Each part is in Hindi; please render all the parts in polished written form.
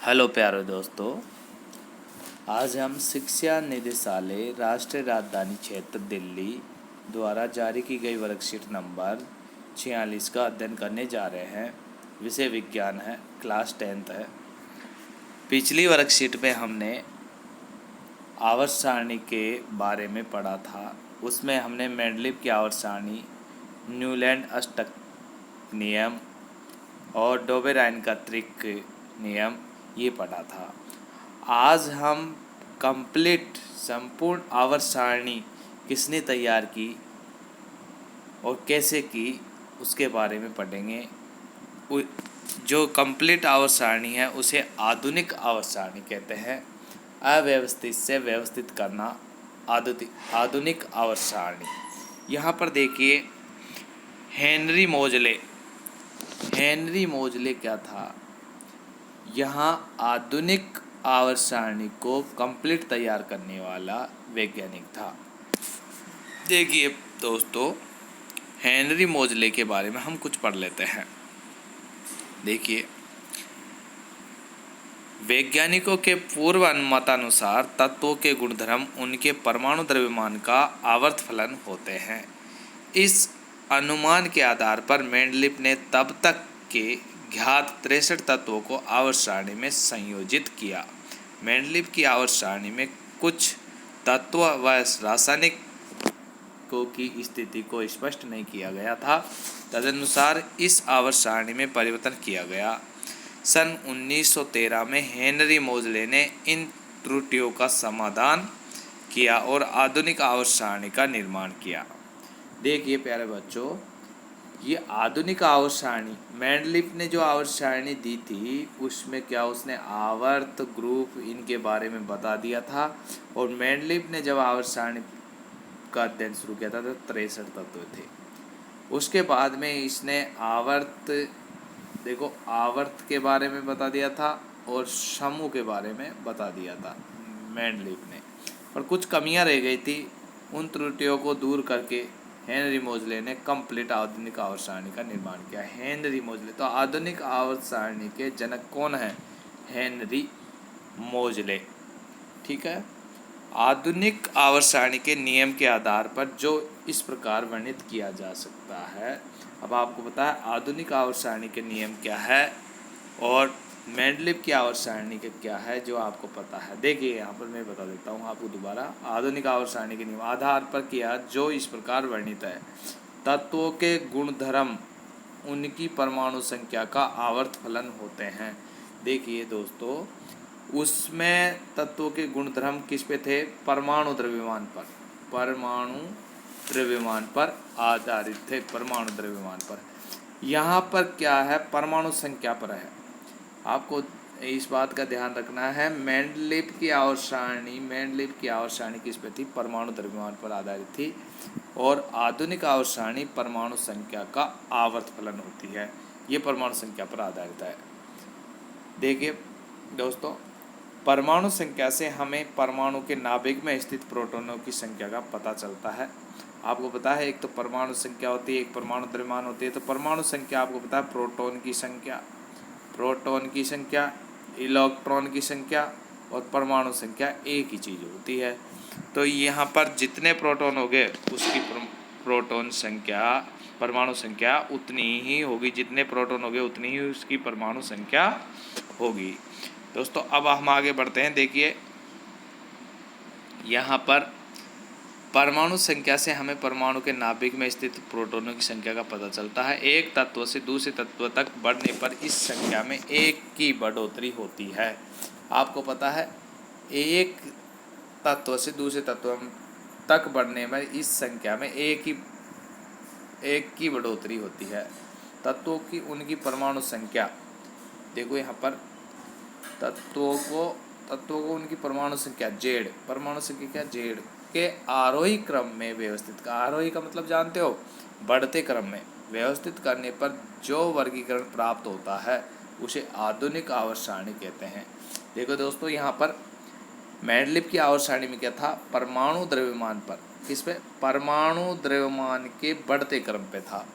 हेलो प्यारे दोस्तों, आज हम शिक्षा निदेशालय राष्ट्रीय राजधानी क्षेत्र दिल्ली द्वारा जारी की गई वर्कशीट नंबर 46 का अध्ययन करने जा रहे हैं। विषय विज्ञान है, क्लास 10th है। पिछली वर्कशीट में हमने आवर्त सारणी के बारे में पढ़ा था। उसमें हमने मेंडलीव की आवर्त सारणी, न्यूलैंड अष्टक नियम और डोबेराइन का त्रिक नियम ये पढ़ा था। आज हम कंप्लीट संपूर्ण आवर्त सारणी किसने तैयार की और कैसे की उसके बारे में पढ़ेंगे। जो कंप्लीट आवर्त सारणी है उसे आधुनिक आवर्त सारणी कहते हैं। अव्यवस्थित से व्यवस्थित करना आधुनिक आवर्त सारणी। यहाँ पर देखिए, हेनरी मोजले क्या था? यहाँ आधुनिक आवर्त सारणी को कंप्लीट तैयार करने वाला वैज्ञानिक था। देखिए दोस्तों, हेनरी मोजले के बारे में हम कुछ पढ़ लेते हैं। देखिए, वैज्ञानिकों के पूर्व अनुमानानुसार तत्वों के गुणधर्म उनके परमाणु द्रव्यमान का आवर्त फलन होते हैं। इस अनुमान के आधार पर मेंडलीव ने तब तक के ज्ञात 63 तत्वों को आवर्त सारणी में संयोजित किया। मेंडलीव की आवर्त सारणी में कुछ तत्व व रासायनिकों की स्थिति को स्पष्ट नहीं किया गया था। तदनुसार इस आवर्त सारणी में परिवर्तन किया गया। सन 1913 में हेनरी मोजले ने इन त्रुटियों का समाधान किया और आधुनिक आवर्त सारणी का निर्माण किया। देखिए प्यारे बच्चों, ये आधुनिक आवर्त सारणी मेंडलीव ने जो आवर्त सारणी दी थी उसमें क्या उसने आवर्त ग्रुप इनके बारे में बता दिया था। और मेंडलीव ने जब आवर्त सारणी का अध्ययन शुरू किया था तो 63 तत्व थे। उसके बाद में इसने आवर्त के बारे में बता दिया था और समूह के बारे में बता दिया था मेंडलीव ने। पर कुछ कमियां रह गई थी, उन त्रुटियों को दूर करके हेनरी मोजले ने कंप्लीट आधुनिक आवर्त सारणी का निर्माण किया। हेनरी मोजले, तो आधुनिक आवर्त सारणी के जनक कौन है? हेनरी मोजले। ठीक है। आधुनिक आवर्त सारणी के नियम के आधार पर जो इस प्रकार वर्णित किया जा सकता है। अब आपको पता है आधुनिक आवर्त सारणी के नियम क्या है और मेंडलीव की आवर्त सारणी के क्या है जो आपको पता है। देखिए यहाँ पर मैं बता देता हूँ आपको दोबारा। आधुनिक आवर्त सारणी के नियम आधार पर किया जो इस प्रकार वर्णित है। तत्वों के गुणधर्म उनकी परमाणु संख्या का आवर्त फलन होते हैं। देखिए दोस्तों, उसमें तत्वों के गुणधर्म किस पे थे? परमाणु द्रव्यमान पर आधारित थे। परमाणु द्रव्यमान पर। यहाँ पर क्या है? परमाणु संख्या पर है। आपको इस बात का ध्यान रखना है। मेंडलीव की आवर्त सारणी किस पे थी? परमाणु द्रव्यमान पर आधारित थी। और आधुनिक आवर्त सारणी परमाणु संख्या का आवर्त फलन होती है। ये परमाणु संख्या पर आधारित है। देखिए दोस्तों, परमाणु संख्या से हमें परमाणु के नाभिक में स्थित प्रोटॉनों की संख्या का पता चलता है। आपको पता है एक तो परमाणु संख्या होती है, एक परमाणु द्रव्यमान होती है। तो परमाणु संख्या आपको पता है प्रोटॉन की संख्या, इलेक्ट्रॉन की संख्या और परमाणु संख्या एक ही चीज़ होती है। तो यहाँ पर जितने प्रोटॉन हो गए उसकी परमाणु संख्या उतनी ही होगी। जितने प्रोटॉन हो गए उतनी ही उसकी परमाणु संख्या होगी। दोस्तों अब हम आगे बढ़ते हैं। देखिए यहाँ पर परमाणु संख्या से हमें परमाणु के नाभिक में स्थित प्रोटॉनों की संख्या का पता चलता है। एक तत्व से दूसरे तत्व तक बढ़ने पर इस संख्या में एक की बढ़ोतरी होती है। आपको पता है एक तत्व से दूसरे तत्व तक बढ़ने में इस संख्या में एक की बढ़ोतरी होती है। तत्वों की उनकी परमाणु संख्या, देखो यहाँ पर तत्वों को उनकी परमाणु संख्या Z के आरोही क्रम में व्यवस्थित। आरोही का मतलब जानते हो? बढ़ते क्रम में व्यवस्थित करने पर जो वर्गीकरण प्राप्त होता है उसे आधुनिक आवर्त सारणी कहते हैं। देखो दोस्तों, यहाँ पर मेंडलीव की आवर्त सारणी में क्या था? परमाणु द्रव्यमान पर। किस पे? परमाणु द्रव्यमान के बढ़ते क्रम पे था।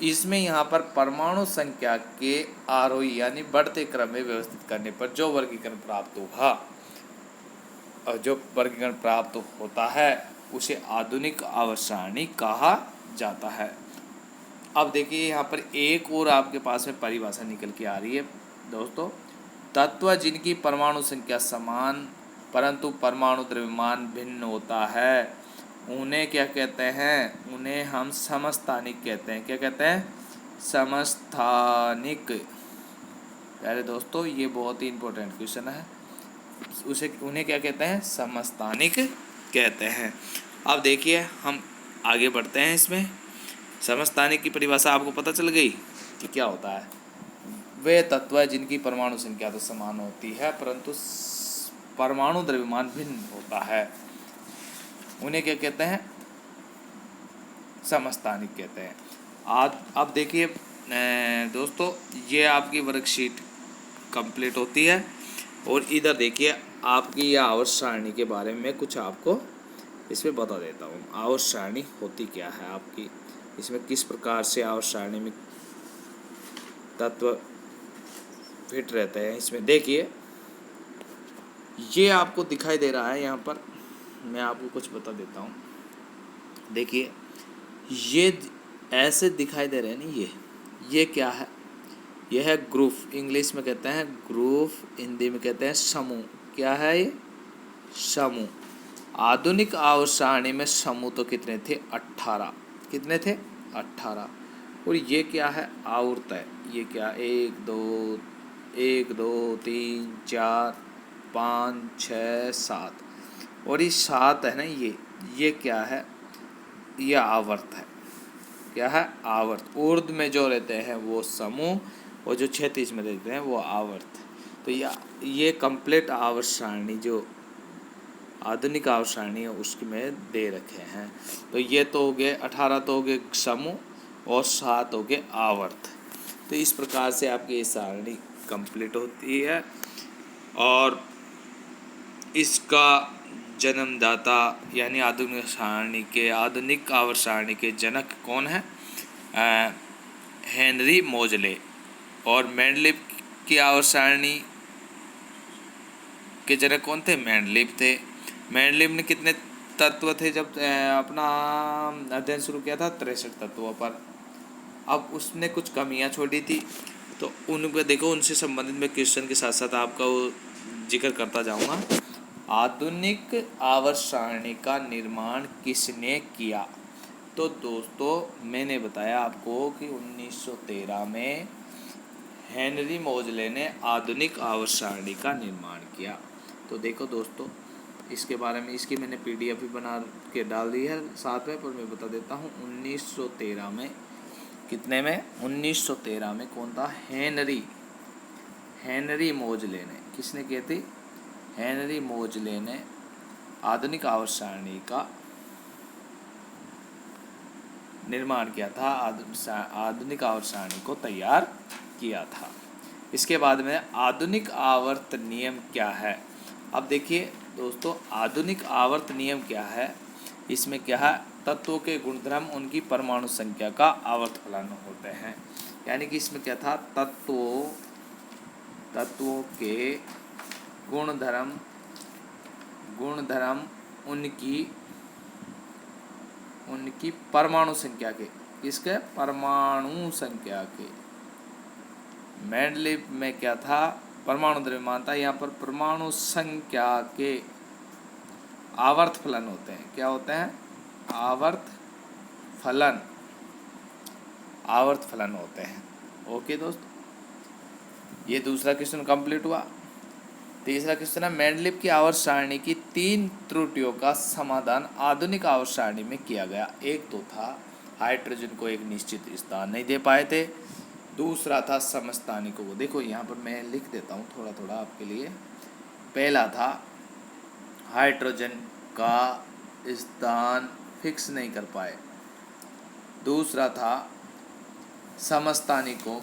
इसमें यहाँ पर परमाणु संख्या के आरोही यानी बढ़ते क्रम में व्यवस्थित करने पर जो वर्गीकरण प्राप्त हुआ और जो वर्गीकरण प्राप्त होता है उसे आधुनिक आवर्त सारणी कहा जाता है। अब देखिए यहाँ पर एक और आपके पास में परिभाषा निकल के आ रही है दोस्तों। तत्व जिनकी परमाणु संख्या समान परंतु परमाणु द्रव्यमान भिन्न होता है उन्हें क्या कहते हैं? उन्हें हम समस्थानिक कहते हैं। क्या कहते हैं? समस्थानिक। प्यारे दोस्तों ये बहुत ही इंपॉर्टेंट क्वेश्चन है। उन्हें क्या कहते हैं? समस्थानिक कहते हैं। अब देखिए हम आगे बढ़ते हैं। इसमें समस्थानिक की परिभाषा आपको पता चल गई कि क्या होता है। वे तत्व है जिनकी परमाणु संख्या तो समान होती है परंतु परमाणु द्रव्यमान भिन्न होता है, उन्हें क्या कहते हैं? समस्थानिक कहते हैं। अब देखिए दोस्तों ये आपकी वर्कशीट कंप्लीट होती है और इधर देखिए आपकी यह आवर्त सारणी के बारे में कुछ आपको इसमें बता देता हूँ। आवर्त सारणी होती क्या है आपकी, इसमें किस प्रकार से आवर्त सारणी में तत्व फिट रहते हैं। इसमें देखिए ये आपको दिखाई दे रहा है, यहाँ पर मैं आपको कुछ बता देता हूँ। देखिए ये ऐसे दिखाई दे रहे हैं ना, ये क्या है? यह है ग्रुप, इंग्लिश में कहते हैं ग्रुप, हिंदी में कहते हैं समूह। क्या है ये? समूह। आधुनिक आवर्त सारणी में समूह तो कितने थे? 18। कितने थे? 18। और ये क्या है? आवर्त है। ये क्या? 1 2 3 4 5 6 7 और ये 7 है ना, ये क्या है? ये आवर्त है। क्या है? आवर्त। ऊर्ध्व में जो रहते हैं वो समूह और जो क्षैतिज में रहते हैं वो आवर्त। तो ये कंप्लीट आवर्त सारणी जो आधुनिक आवर्त सारणी है उसमें दे रखे हैं। तो ये तो हो गए 18 तो हो गए समूह और 7 हो गए आवर्त। तो इस प्रकार से आपकी ये सारणी कंप्लीट होती है और इसका जन्मदाता यानी आधुनिक आवर्त सारणी के जनक कौन है? हेनरी मोजले। और मेंडलीव की आवर्त सारणी के जनक कौन थे? मेंडलीव थे। मेंडलीव ने कितने तत्व थे जब अपना अध्ययन शुरू किया था? 63 तत्वों पर। अब उसने कुछ कमियां छोड़ी थी तो उनको देखो, उनसे संबंधित मैं क्वेश्चन के साथ साथ आपका वो जिक्र करता जाऊंगा। आधुनिक आवर्त सारणी का निर्माण किसने किया? तो दोस्तों मैंने बताया आपको कि 1913 में हेनरी मोजले ने आधुनिक आवर्त सारणी का निर्माण किया। तो देखो दोस्तों इसके बारे में इसकी मैंने PDF भी बना के डाल दी है साथ में, पर मैं बता देता हूँ। 1913 में कितने में? 1913 में कौन था? हेनरी मोजले ने। किसने की थी? हेनरी मोजले ने आधुनिक आवर्त सारणी का निर्माण किया था, आधुनिक आवर्त सारणी को तैयार किया था। इसके बाद में आधुनिक आवर्त नियम क्या है? अब देखिए दोस्तों आधुनिक आवर्त नियम क्या है? इसमें क्या है? तत्वों के गुणधर्म उनकी परमाणु संख्या का आवर्त फलन होते हैं। यानी कि इसमें क्या था? तत्वों के गुणधर्म उनकी परमाणु संख्या के, किसके? परमाणु संख्या के। मेंडलीव में क्या था? परमाणु द्रव्यमान था। यहाँ पर परमाणु संख्या के आवर्त फलन होते हैं। क्या होते हैं? आवर्त फलन होते हैं। ओके दोस्तों, ये दूसरा क्वेश्चन कंप्लीट हुआ। तीसरा क्वेश्चन है मेंडलीव की आवर्त सारणी की 3 त्रुटियों का समाधान आधुनिक आवर्त सारणी में किया गया। एक तो था हाइड्रोजन को एक निश्चित स्थान नहीं दे पाए थे। दूसरा था समस्थानिकों को। देखो यहाँ पर मैं लिख देता हूँ थोड़ा थोड़ा आपके लिए। पहला था हाइड्रोजन का स्थान फिक्स नहीं कर पाए। दूसरा था समस्थानिकों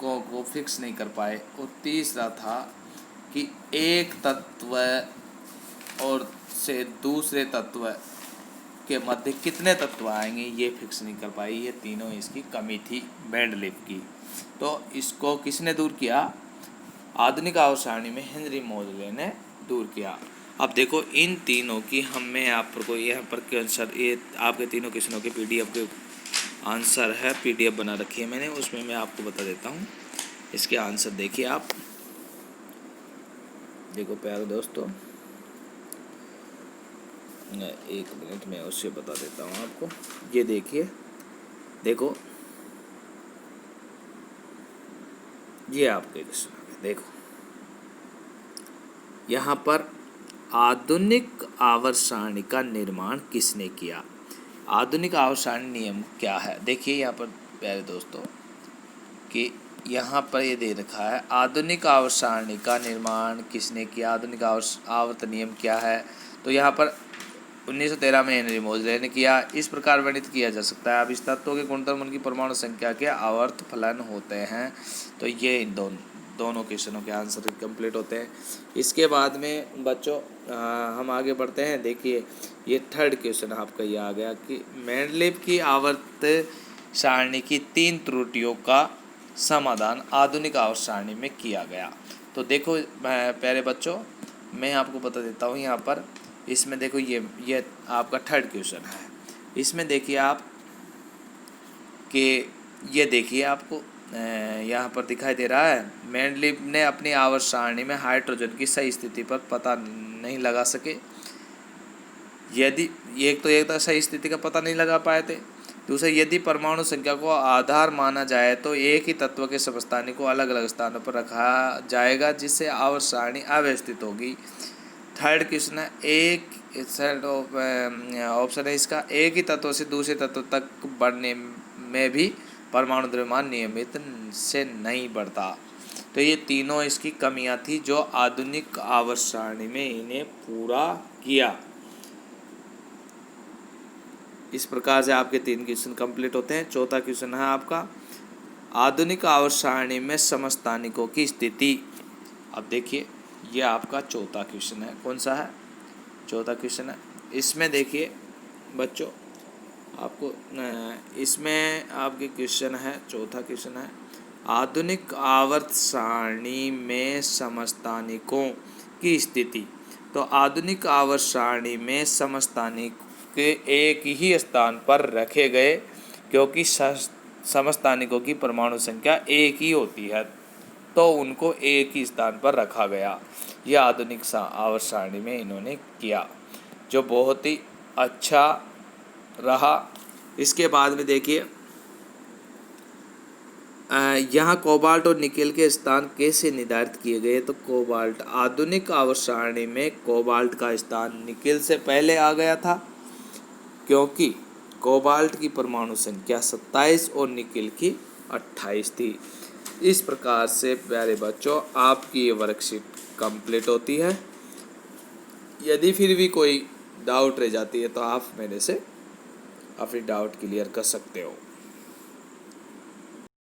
को फिक्स नहीं कर पाए। और तीसरा था कि एक तत्व और से दूसरे तत्व के मध्य कितने तत्व आएंगे ये फिक्स नहीं कर पाई। ये तीनों इसकी कमी थी बैंड लिप की। तो इसको किसने दूर किया? आधुनिक आवर्त सारणी में हेनरी मोजले ने दूर किया। अब देखो इन तीनों की मैं आपको यहाँ पर आंसर, ये आपके तीनों क्वेश्चनों के PDF के आंसर है, PDF बना रखी है मैंने, उसमें मैं आपको बता देता हूँ। इसके आंसर देखिए आप, देखो प्यारे दोस्तों, एक मिनट में उससे बता देता हूँ आपको। ये देखिए, देखो ये आपके क्वेश्चन, देखो यहाँ पर आधुनिक आवर्त सारणी का निर्माण किसने किया? आधुनिक आवर्त सारणी नियम क्या है? देखिए यहाँ पर प्यारे दोस्तों कि यहाँ पर ये दे रखा है, आधुनिक आवर्त सारणी का निर्माण किसने किया, आधुनिक आवर्त नियम क्या है। तो यहाँ पर 1913 में हेनरी मोजले ने किया। इस प्रकार वर्णित किया जा सकता है, अब इस तत्व के गुणधर्म उनकी परमाणु संख्या के आवर्त फलन होते हैं। तो ये इन दोनों क्वेश्चनों के आंसर कंप्लीट होते हैं। इसके बाद में बच्चों हम आगे बढ़ते हैं। देखिए ये थर्ड क्वेश्चन आपका ये आ गया कि मेंडलीव की आवर्त सारणी की 3 त्रुटियों का समाधान आधुनिक आवर्त सारणी में किया गया। तो देखो प्यारे बच्चों, मैं आपको बता देता हूँ यहाँ पर, इसमें देखो ये आपका थर्ड क्वेश्चन है। इसमें देखिए आप कि ये देखिए आपको यहाँ पर दिखाई दे रहा है, मेंडलीव ने अपनी आवर्त सारणी में हाइड्रोजन की सही स्थिति पर पता नहीं लगा सके। यदि एक तो सही स्थिति का पता नहीं लगा पाए थे। दूसरा, यदि परमाणु संख्या को आधार माना जाए तो एक ही तत्व के समस्थानिक को अलग अलग स्थानों पर रखा जाएगा, जिससे आवर्त सारणी अव्यवस्थित होगी। थर्ड क्वेश्चन है, एक ऑप्शन है इसका, एक ही तत्व से दूसरे तत्व तक बढ़ने में भी परमाणु द्रव्यमान नियमित से नहीं बढ़ता। तो ये तीनों इसकी कमियां थी जो आधुनिक आवर्त सारणी में इन्हें पूरा किया। इस प्रकार से आपके 3 क्वेश्चन कंप्लीट होते हैं। चौथा क्वेश्चन है आपका, आधुनिक आवर्त सारणी में समस्थानिकों की स्थिति। अब देखिए ये आपका चौथा क्वेश्चन है। कौन सा है? चौथा क्वेश्चन है। इसमें देखिए बच्चों आपको, इसमें आपके क्वेश्चन है, चौथा क्वेश्चन है, आधुनिक आवर्त सारणी में समस्थानिकों की स्थिति। तो आधुनिक आवर्त सारणी में समस्थानिक के एक ही स्थान पर रखे गए, क्योंकि समस्थानिकों की परमाणु संख्या एक ही होती है, तो उनको एक ही स्थान पर रखा गया। यह आधुनिक आवर्त सारणी में इन्होंने किया, जो बहुत ही अच्छा रहा। इसके बाद में देखिए यहाँ कोबाल्ट और निकेल के स्थान कैसे निर्धारित किए गए। तो कोबाल्ट, आधुनिक आवर्त सारणी में कोबाल्ट का स्थान निकेल से पहले आ गया था, क्योंकि कोबाल्ट की परमाणु संख्या 27 और निकेल की 28 थी। इस प्रकार से प्यारे बच्चों आपकी ये वर्कशीट कंप्लीट होती है। यदि फिर भी कोई डाउट रह जाती है तो आप मेरे से अपनी डाउट क्लियर कर सकते हो।